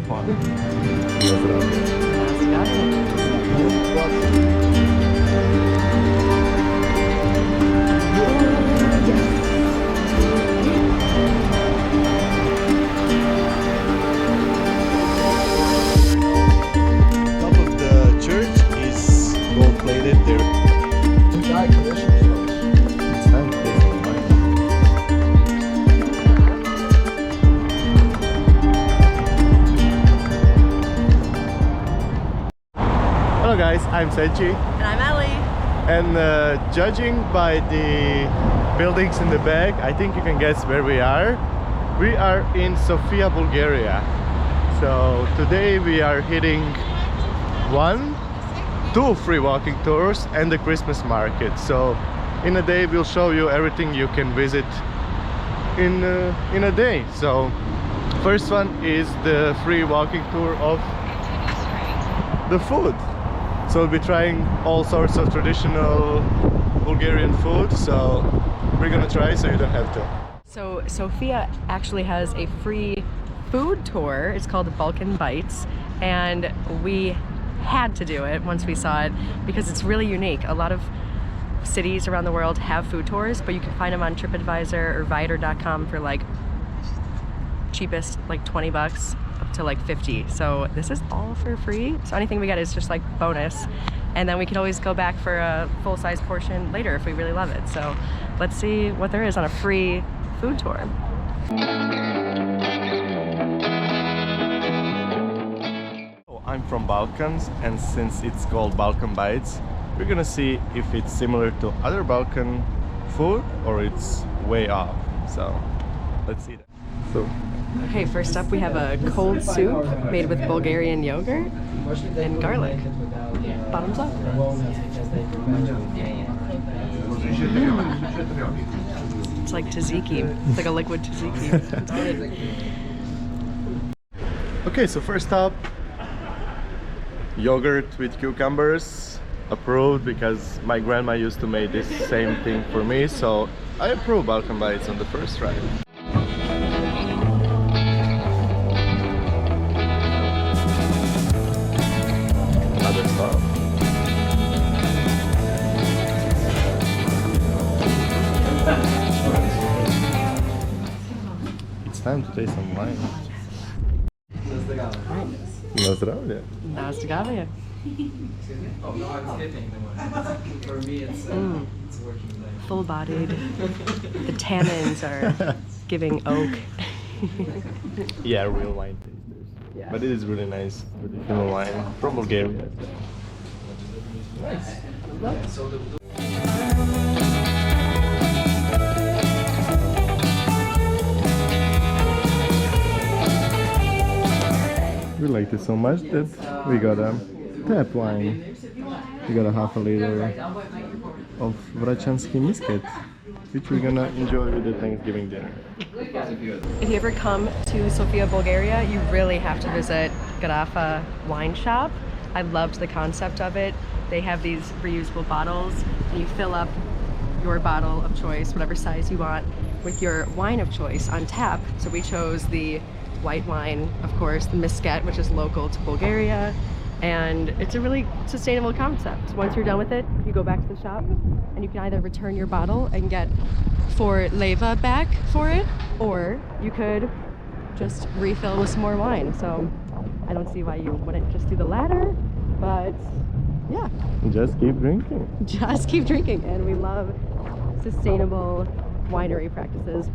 fun. Top of the church is gold plated there. It's time to taste some wine. Hello guys, I'm Senci. And I'm Ellie. And judging by the buildings in the back, I think you can guess where we are. We are in Sofia, Bulgaria. So today we are hitting 2 free walking tours and the Christmas market. So in a day we'll show you everything you can visit in a day. So first one is the free walking tour of the food. So we'll be trying all sorts of traditional Bulgarian food, so we're gonna try so you don't have to. So Sofia actually has a free food tour. It's called the Balkan Bites, and we had to do it once we saw it because it's really unique. A lot of cities around the world have food tours, but you can find them on TripAdvisor or Viator.com for like cheapest like 20 bucks up to like 50. So this is all for free. So anything we get is just like bonus. And then we can always go back for a full-size portion later if we really love it. So let's see what there is on a free food tour. I'm from Balkans, and since it's called Balkan Bites, we're gonna see if it's similar to other Balkan food or it's way off. So let's see that. So Okay, first up we have a cold soup made with Bulgarian yogurt and garlic. Bottoms up. It's like tzatziki. It's like a liquid tzatziki. It's good. okay, so first up, yogurt with cucumbers, approved because my grandma used to make this same thing for me, so I approve Balkan Bites on the first try. Another stop. It's time to taste some wine. Na zdrowie. Na zdrowie. Full-bodied. The tannins are giving oak. Yeah, real wine tasters. Yeah. But it is really nice traditional wine from Bulgaria. Nice. We liked it so much that we got a tap wine. We got a half a liter of Vrachansky Misket, which we're gonna enjoy with the Thanksgiving dinner. If you ever come to Sofia, Bulgaria, you really have to visit Garafa wine shop. I loved the concept of it. They have these reusable bottles and you fill up your bottle of choice, whatever size you want, with your wine of choice on tap. So we chose the white wine, of course, the Misket, which is local to Bulgaria. And it's a really sustainable concept. Once you're done with it, you go back to the shop and you can either return your bottle and get 4 leva back for it, or you could just refill with some more wine. So I don't see why you wouldn't just do the latter, but yeah. Just keep drinking. Just keep drinking. And we love sustainable winery practices.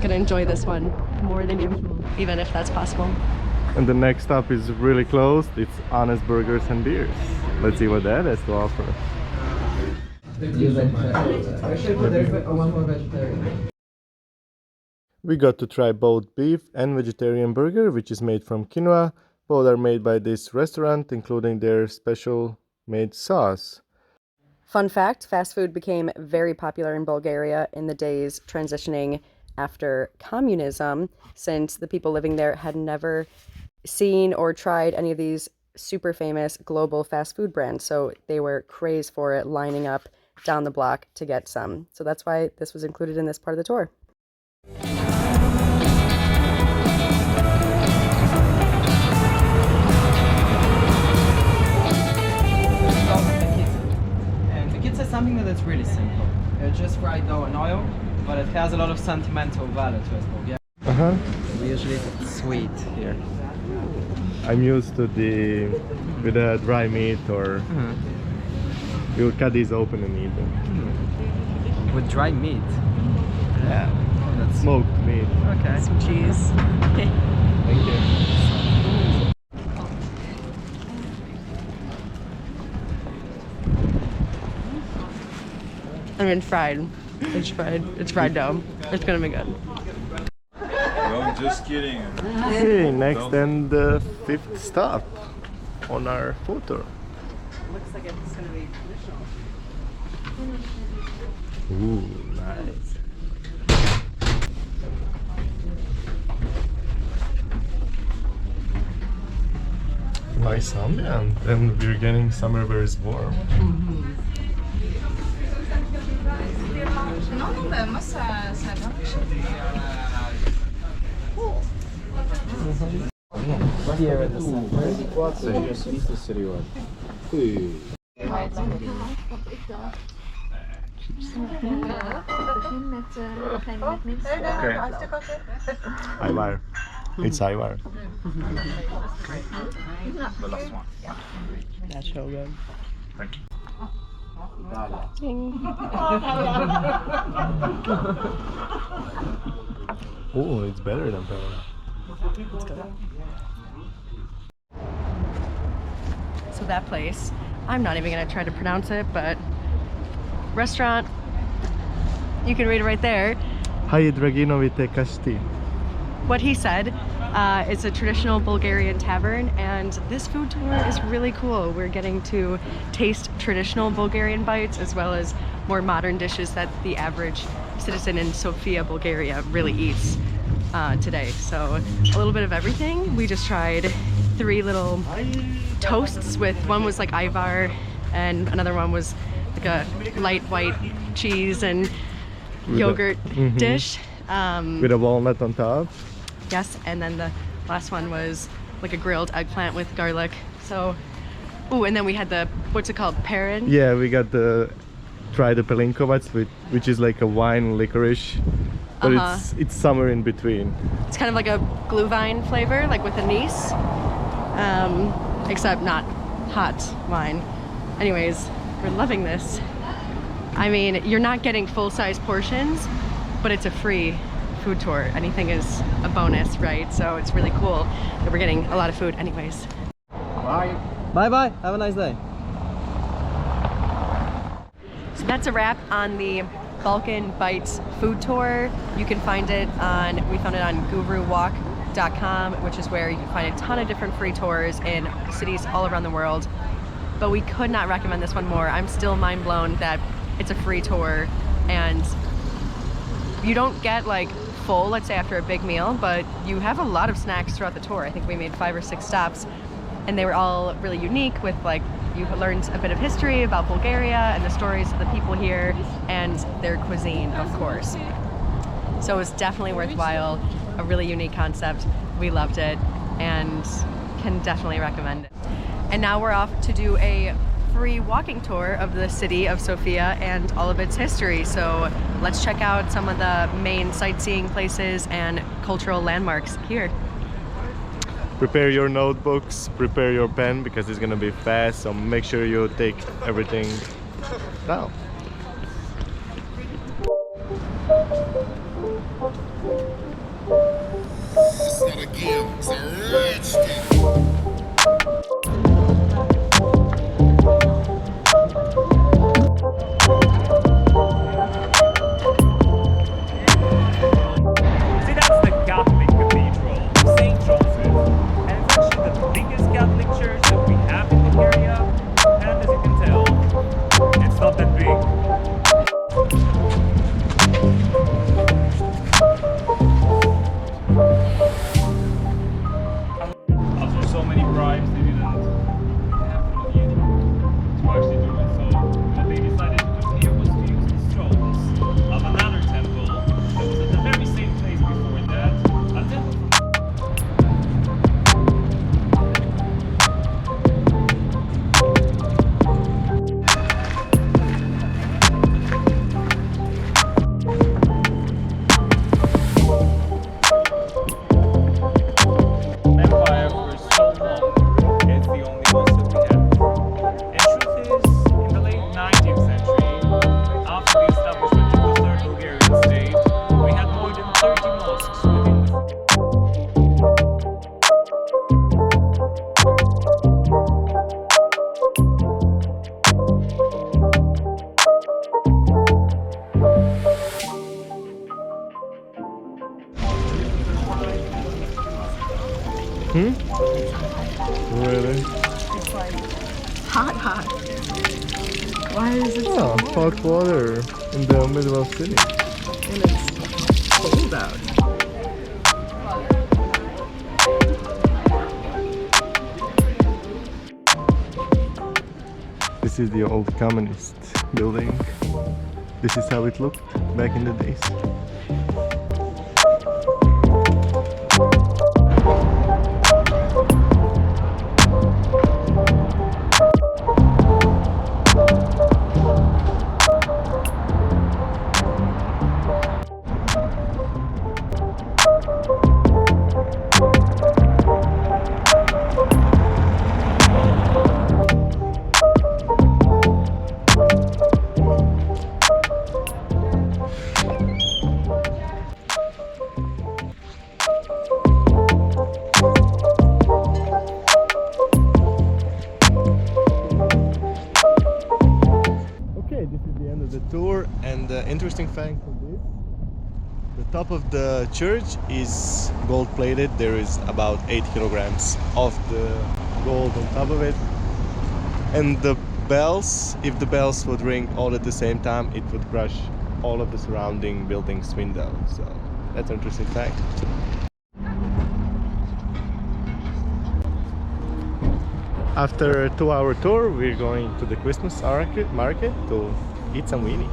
Gonna enjoy this one more than usual, even if that's possible. And the next stop is really close. It's Honest Burgers and Beers. Let's see what that has to offer. We got to try both beef and vegetarian burger, which is made from quinoa. Both are made by this restaurant, including their special made sauce. Fun fact, fast food became very popular in Bulgaria in the days transitioning after communism, since the people living there had never seen or tried any of these super famous global fast food brands. So they were crazed for it, lining up down the block to get some. So that's why this was included in this part of the tour. just fried dough in oil, but it has a lot of sentimental value to us Bulgarians. Uh-huh. We usually eat it sweet here. I'm used to with a dry meat, or we'll cut these open and eat them. With dry meat. Yeah. That's Smoked meat. okay. Some cheese. Thank you. I mean, fried. It's fried. It's fried dough. It's gonna be good. No, I'm just kidding. Okay, next and the 5th stop on our food tour. Looks like it's gonna be traditional. Ooh, nice. Nice ambient, and we're getting somewhere where it's warm. Here in the center. Ivar. It's Ivar. That's so good. Oh, it's better than Pella. So that place, I'm not even gonna try to pronounce it, but restaurant, you can read it right there. Hai Draginovite Kasti. What he said, it's a traditional Bulgarian tavern, and this food tour is really cool. We're getting to taste traditional Bulgarian bites as well as more modern dishes that the average citizen in Sofia, Bulgaria really eats today. So a little bit of everything. We just tried 3 little toasts with, one was like Ivar and another one was like a light white cheese and yogurt dish. With a walnut on top. Yes, and then the last one was like a grilled eggplant with garlic. So, ooh, and then we had the, what's it called, Perrin? Yeah, we got try the Pelinkovac, which is like a wine licorice, but it's somewhere in between. It's kind of like a glühwein flavor, like with anise, except not hot wine. Anyways, we're loving this. I mean, you're not getting full-size portions, but it's a free food tour. Anything is a bonus, right? So it's really cool that we're getting a lot of food anyways. Bye. Bye bye. Have a nice day. So that's a wrap on the Balkan Bites food tour. You can find it we found it on guruwalk.com, which is where you can find a ton of different free tours in cities all around the world. But we could not recommend this one more. I'm still mind blown that it's a free tour and you don't get like full, let's say after a big meal, but you have a lot of snacks throughout the tour. I think we made 5 or 6 stops and they were all really unique with like, you learned a bit of history about Bulgaria and the stories of the people here and their cuisine, of course. So it was definitely worthwhile, a really unique concept. We loved it and can definitely recommend it. And now we're off to do a free walking tour of the city of Sofia and all of its history. So let's check out some of the main sightseeing places and cultural landmarks here. Prepare your notebooks, prepare your pen, because it's gonna be fast, so make sure you take everything down. It's not a game, it's a rich thing. See, that's the Catholic Cathedral, St. Joseph, and it's actually the biggest Catholic church that we have in Bulgaria, and as you can tell, it's not that big. After so many bribes, they didn't have money to actually do it, so what they decided to do here was to use the stones of another temple that was at the very same place before that, a temple from Really? It's like hot. Why is it so Oh, warm? hot water in the middle of city. And it's cold out. This is the old communist building. This is how it looked back in the days. Tour, and the interesting fact of this, the top of the church is gold plated. There is about 8 kilograms of the gold on top of it, and the bells, if the bells would ring all at the same time, it would crush all of the surrounding buildings' windows. So that's an interesting fact. After a 2-hour tour, we're going to the Christmas market to eat some weenies.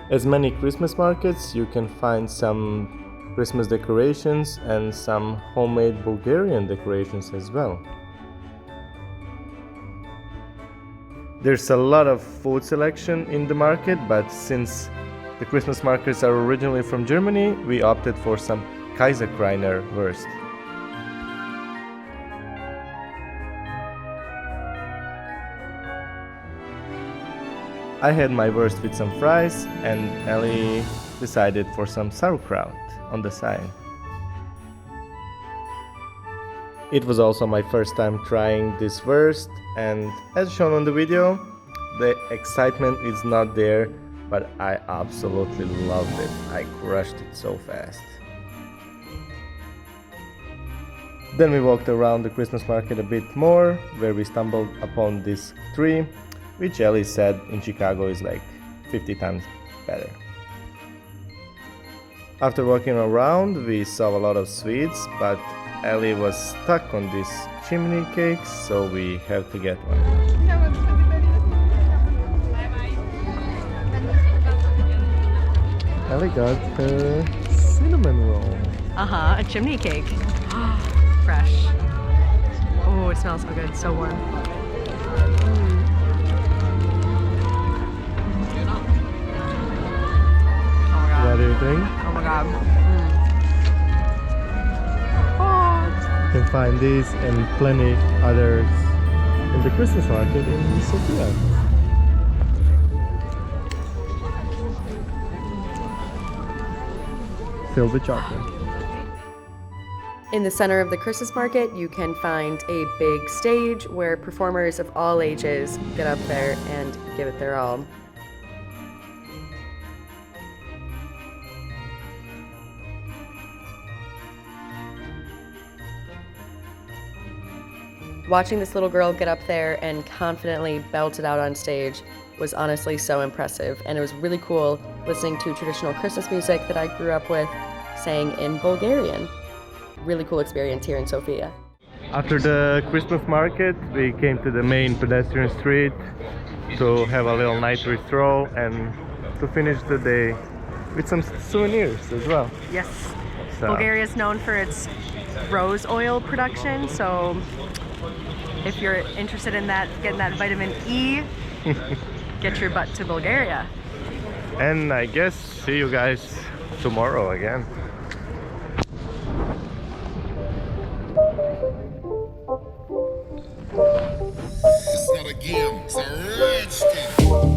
As many Christmas markets, you can find some Christmas decorations and some homemade Bulgarian decorations as well. There's a lot of food selection in the market, but since the Christmas markets are originally from Germany, we opted for some Kaiserkreiner wurst. I had my wurst with some fries, and Ellie decided for some sauerkraut on the side. It was also my first time trying this wurst, and as shown on the video, the excitement is not there, but I absolutely loved it. I crushed it so fast. Then we walked around the Christmas market a bit more, where we stumbled upon this tree, which Ellie said in Chicago is like 50 times better. After walking around, we saw a lot of sweets, but Ellie was stuck on these chimney cakes, so we have to get one. Ellie got a cinnamon roll. A chimney cake. Fresh. Oh, it smells so good, so warm. What do you think? Oh my god. You can find these and plenty others in the Christmas market in Sofia. Filled with chocolate. In the center of the Christmas market, you can find a big stage where performers of all ages get up there and give it their all. Watching this little girl get up there and confidently belt it out on stage was honestly so impressive, and it was really cool listening to traditional Christmas music that I grew up with sang in Bulgarian. Really cool experience here in Sofia. After the Christmas market, we came to the main pedestrian street to have a little nightly stroll and to finish the day with some souvenirs as well. Yes, So, Bulgaria is known for its rose oil production, so if you're interested in that, getting that vitamin E, get your butt to Bulgaria. and I guess see you guys tomorrow again. It's not a game, it's a rich thing.